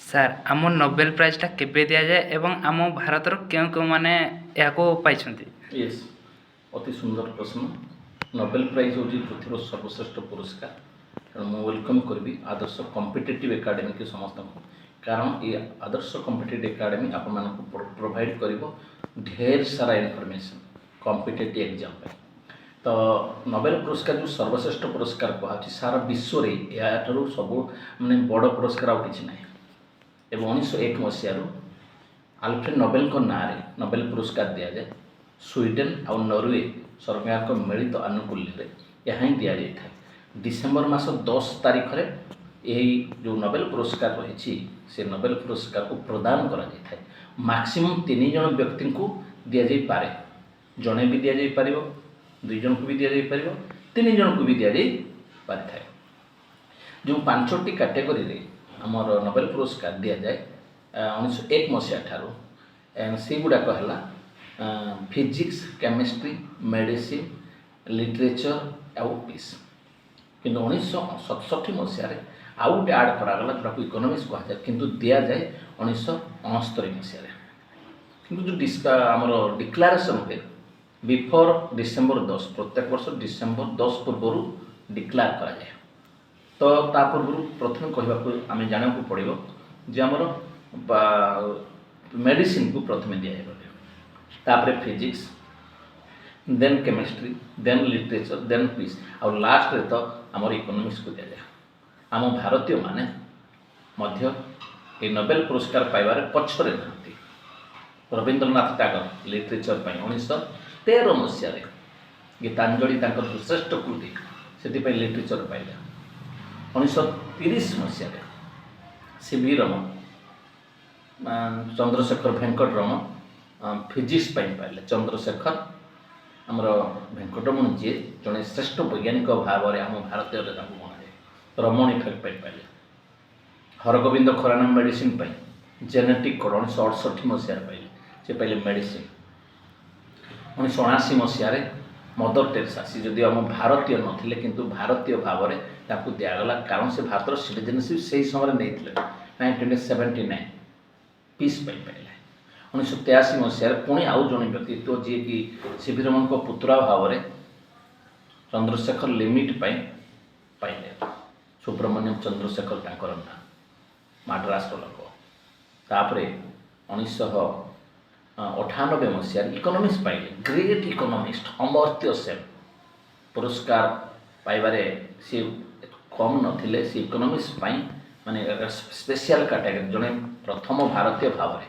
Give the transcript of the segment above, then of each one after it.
Sir ଆମ Nobel ପ୍ରାଇଜ୍ଟା କେବେ ଦିଆଯାଏ ଏବଂ ଆମ ଭାରତର କେଉଁମାନେ ଏହାକୁ ପାଇଛନ୍ତି? ୟେସ୍, ଅତି ସୁନ୍ଦର ପ୍ରଶ୍ନ। ନୋବେଲ ପ୍ରାଇଜ୍ ହେଉଛି ପୃଥିବୀର ସର୍ବଶ୍ରେଷ୍ଠ ପୁରସ୍କାର। ତେଣୁ ମୁଁ ୱେଲକମ୍ କରିବି ଆଦର୍ଶ କମ୍ପିଟେଟିଭ୍ ଏକାଡେମୀକି ସମସ୍ତଙ୍କୁ, କାରଣ ଏ ଆଦର୍ଶ କମ୍ପିଟେଟିଭ୍ ଏକାଡେମୀ ଆପଣମାନଙ୍କୁ ପ୍ରୋଭାଇଡ଼ କରିବ ଢେର ସାରା ଇନଫର୍ମେସନ୍ କମ୍ପିଟେଟିଭ୍ ଏକ୍ଜାମ୍ ପାଇଁ। ତ ନୋବେଲ ପୁରସ୍କାର ଯେଉଁ ସର୍ବଶ୍ରେଷ୍ଠ ପୁରସ୍କାର କୁହାଯାଉଛି, ସାରା ବିଶ୍ୱରେ ଏହାଠାରୁ ସବୁ ବଡ଼ ପୁରସ୍କାର ଆଉ କିଛି ନାହିଁ। ଏବଂ 1901 ମସିହାରୁ ଆଲଫ୍ରେଡ୍ ନୋବେଲଙ୍କ ନାଁରେ ନୋବେଲ ପୁରସ୍କାର ଦିଆଯାଏ। ସ୍ୱିଡେନ୍ ଆଉ ନରୱେ ସରକାରଙ୍କ ମିଳିତ ଆନୁକୂଲ୍ୟରେ ଏହା ହିଁ ଦିଆଯାଇଥାଏ। ଡିସେମ୍ବର ମାସ 10 ତାରିଖରେ ଏହି ଯେଉଁ ନୋବେଲ ପୁରସ୍କାର ରହିଛି, ସେ ନୋବେଲ ପୁରସ୍କାରକୁ ପ୍ରଦାନ କରାଯାଇଥାଏ। ମାକ୍ସିମମ୍ 3 ଜଣ ବ୍ୟକ୍ତିଙ୍କୁ ଦିଆଯାଇପାରେ। ଜଣେ ବି ଦିଆଯାଇପାରିବ, 2 ଜଣଙ୍କୁ ବି ଦିଆଯାଇପାରିବ, 3 ଜଣଙ୍କୁ ବି ଦିଆଯାଇପାରିଥାଏ। ଯେଉଁ 5ଟି କାଟେଗୋରୀରେ ଆମର ନୋବେଲ ପୁରସ୍କାର ଦିଆଯାଏ 1901 ମସିହା ଠାରୁ, ସେଗୁଡ଼ାକ ହେଲା ଫିଜିକ୍ସ, କେମିଷ୍ଟ୍ରି, ମେଡ଼ିସିନ୍, ଲିଟରେଚର ଆଉ ପିସ୍। କିନ୍ତୁ 1967 ମସିହାରେ ଆଉ ଗୋଟେ ଆଡ଼୍ କରାଗଲା, ଯେଉଁଟାକୁ ଇକୋନୋମିକ୍ସ କୁହାଯାଏ, କିନ୍ତୁ ଦିଆଯାଏ 1969 ମସିହାରେ। କିନ୍ତୁ ଯେଉଁ ଆମର ଡିକ୍ଲାରେସନ୍ ହୁଏ ବିଫୋର୍ ଡିସେମ୍ବର 10, ପ୍ରତ୍ୟେକ ବର୍ଷ ଡିସେମ୍ବର 10 ପୂର୍ବରୁ ଡିକ୍ଲାର କରାଯାଏ। ତ ତା ପୂର୍ବରୁ ପ୍ରଥମେ କହିବାକୁ ଆମେ ଜାଣିବାକୁ ପଡ଼ିବ ଯେ ଆମର ମେଡ଼ିସିନ୍କୁ ପ୍ରଥମେ ଦିଆଯିବ, ତାପରେ ଫିଜିକ୍ସ, ଦେନ୍ କେମିଷ୍ଟ୍ରି, ଦେନ୍ ଲିଟରେଚର, ଦେନ୍ ପିସ୍, ଆଉ ଲାଷ୍ଟରେ ତ ଆମର ଇକୋନୋମିକ୍ସକୁ ଦିଆଯାଏ। ଆମ ଭାରତୀୟମାନେ ମଧ୍ୟ ଏହି ନୋବେଲ ପୁରସ୍କାର ପାଇବାରେ ପଛରେ ନାହାନ୍ତି। ରବୀନ୍ଦ୍ରନାଥ ଟାଗୋର ଲିଟରେଚର ପାଇଁ 1913 ମସିହାରେ ଗୀତାଞ୍ଜଳି ତାଙ୍କର ଶ୍ରେଷ୍ଠ କୃତି, ସେଥିପାଇଁ ଲିଟରେଚର ପାଇଲେ। 1930 ମସିହାରେ ସିଭି ରମନ, ଚନ୍ଦ୍ରଶେଖର ଭେଙ୍କଟରମଣ ଫିଜିକ୍ସ ପାଇଁ ପାଇଲେ। ଚନ୍ଦ୍ରଶେଖର ଆମର ଭେଙ୍କଟରମଣ ଯିଏ ଜଣେ ଶ୍ରେଷ୍ଠ ବୈଜ୍ଞାନିକ ଭାବରେ ଆମ ଭାରତୀୟରେ ତାଙ୍କୁ ଗଣାଯାଏ, ରମଣ ଇଫେକ୍ଟ ପାଇଁ ପାଇଲେ। ହରଗୋବିନ୍ଦ ଖରାନା ମେଡ଼ିସିନ୍ ପାଇଁ ଜେନେଟିକ୍ କୋଡ଼ 1968 ମସିହାରେ ପାଇଲେ, ସେ ପାଇଲେ ମେଡ଼ିସିନ୍। 1979 ମସିହାରେ ମଦର ଟେରେସା, ସେ ଯଦିଓ ଆମ ଭାରତୀୟ ନଥିଲେ କିନ୍ତୁ ଭାରତୀୟ ଭାବରେ ତାଙ୍କୁ ଦିଆଗଲା, କାରଣ ସେ ଭାରତର ସିଟିଜେନସିପ୍ ସେହି ସମୟରେ ନେଇଥିଲେ। 1979 ପିସ୍ ପାଇଁ ପାଇଲେ। 1983 ମସିହାରେ ପୁଣି ଆଉ ଜଣେ ବ୍ୟକ୍ତିତ୍ୱ ଯିଏକି ସିଭି ରମଣଙ୍କ ପୁତୁରା ଭାବରେ ଚନ୍ଦ୍ରଶେଖର ଲିମିଟ୍ ପାଇଁ ପାଇଲେ। ସୁବ୍ରମଣ୍ୟମ ଚନ୍ଦ୍ରଶେଖର ତାଙ୍କର ନାଁ, ମାଡ୍ରାସର ଲୋକ। ତାପରେ 1998 ମସିହାରେ ଇକୋନୋମିକ୍ସ ପାଇଲେ। ଗ୍ରେଟ୍ ଇକୋନୋମିଷ୍ଟ ଅମର୍ତ୍ୟ ସେନ୍ ପୁରସ୍କାର ପାଇବାରେ ସେ କମ୍ ନଥିଲେ। ସେ ଇକୋନୋମିକ୍ସ ପାଇଁ ସ୍ପେଶିଆଲ କାଟାଗୋରୀ ଜଣେ ପ୍ରଥମ ଭାରତୀୟ ଭାବରେ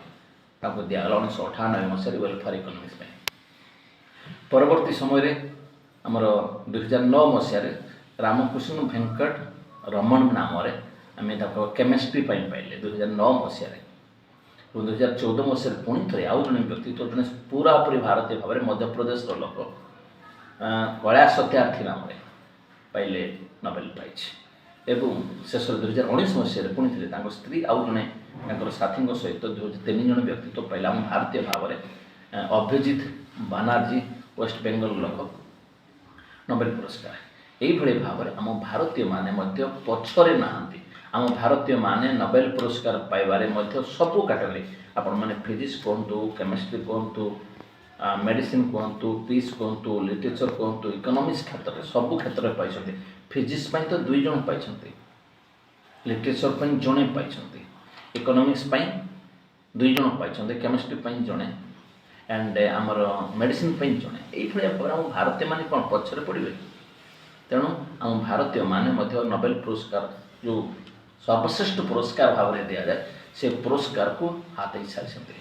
ତାଙ୍କୁ ଦିଆଗଲା 1998 ମସିହାରେ ୱେଲଫେୟାର ଇକୋନୋମିକ୍ସ ପାଇଁ। ପରବର୍ତ୍ତୀ ସମୟରେ ଆମର 2009 ମସିହାରେ ରାମକୃଷ୍ଣ ଭେଙ୍କଟ ରମଣ ନାମରେ ଆମେ ତାକୁ କେମିଷ୍ଟ୍ରି ପାଇଁ ପାଇଲେ 2009 ମସିହାରେ। 2014 ମସିହାରେ ପୁଣି ଥରେ ଆଉ ଜଣେ ବ୍ୟକ୍ତିତ୍ୱ, ଜଣେ ପୁରାପୁରି ଭାରତୀୟ ଭାବରେ ମଧ୍ୟପ୍ରଦେଶର ଲୋକ, କୈଳାସ ସତ୍ୟାର୍ଥୀ ନାମରେ ପାଇଲେ ନୋବେଲ ପ୍ରାଇଜ୍। ଏବଂ ଶେଷରେ 2019 ମସିହାରେ ପୁଣି ଥିଲେ ତାଙ୍କ ସ୍ତ୍ରୀ ଆଉ ଜଣେ ତାଙ୍କର ସାଥୀଙ୍କ ସହିତ 3 ଜଣ ବ୍ୟକ୍ତିତ୍ୱ ପାଇଲେ ଆମ ଭାରତୀୟ ଭାବରେ ଅଭିଜିତ ବାନାର୍ଜୀ, ୱେଷ୍ଟବେଙ୍ଗଲ ଲୋକ, ନୋବେଲ ପୁରସ୍କାର। ଏଇଭଳି ଭାବରେ ଆମ ଭାରତୀୟମାନେ ମଧ୍ୟ ପଛରେ ନାହାନ୍ତି। ଆମ ଭାରତୀୟମାନେ ନୋବେଲ ପୁରସ୍କାର ପାଇବାରେ ମଧ୍ୟ ସବୁ କାଟେଗୋରୀ, ଆପଣମାନେ ଫିଜିକ୍ସ କୁହନ୍ତୁ, କେମିଷ୍ଟ୍ରି କୁହନ୍ତୁ, ମେଡ଼ିସିନ୍ କୁହନ୍ତୁ, ପିସ୍ କୁହନ୍ତୁ, ଲିଟରେଚର କୁହନ୍ତୁ, ଇକୋନୋମିକ୍ସ କ୍ଷେତ୍ରରେ ସବୁ କ୍ଷେତ୍ରରେ ପାଇଛନ୍ତି। ଫିଜିକ୍ସ ପାଇଁ ତ 2 ଜଣ ପାଇଛନ୍ତି, ଲିଟରେଚର ପାଇଁ ଜଣେ ପାଇଛନ୍ତି, ଇକୋନୋମିକ୍ସ ପାଇଁ 2 ଜଣ ପାଇଛନ୍ତି, କେମିଷ୍ଟ୍ରି ପାଇଁ ଜଣେ, ଆଣ୍ଡ ଆମର ମେଡ଼ିସିନ୍ ପାଇଁ ଜଣେ। ଏଇଭଳିଆ ଭାବରେ ଆମ ଭାରତୀୟମାନେ କ'ଣ ପଛରେ ପଡ଼ିବେ? ତେଣୁ ଆମ ଭାରତୀୟମାନେ ମଧ୍ୟ ନୋବେଲ ପୁରସ୍କାର ଯେଉଁ ସର୍ବଶ୍ରେଷ୍ଠ ପୁରସ୍କାର ଭାବରେ ଦିଆଯାଏ, ସେ ପୁରସ୍କାରକୁ ହାତେଇ ସାରିଛନ୍ତି।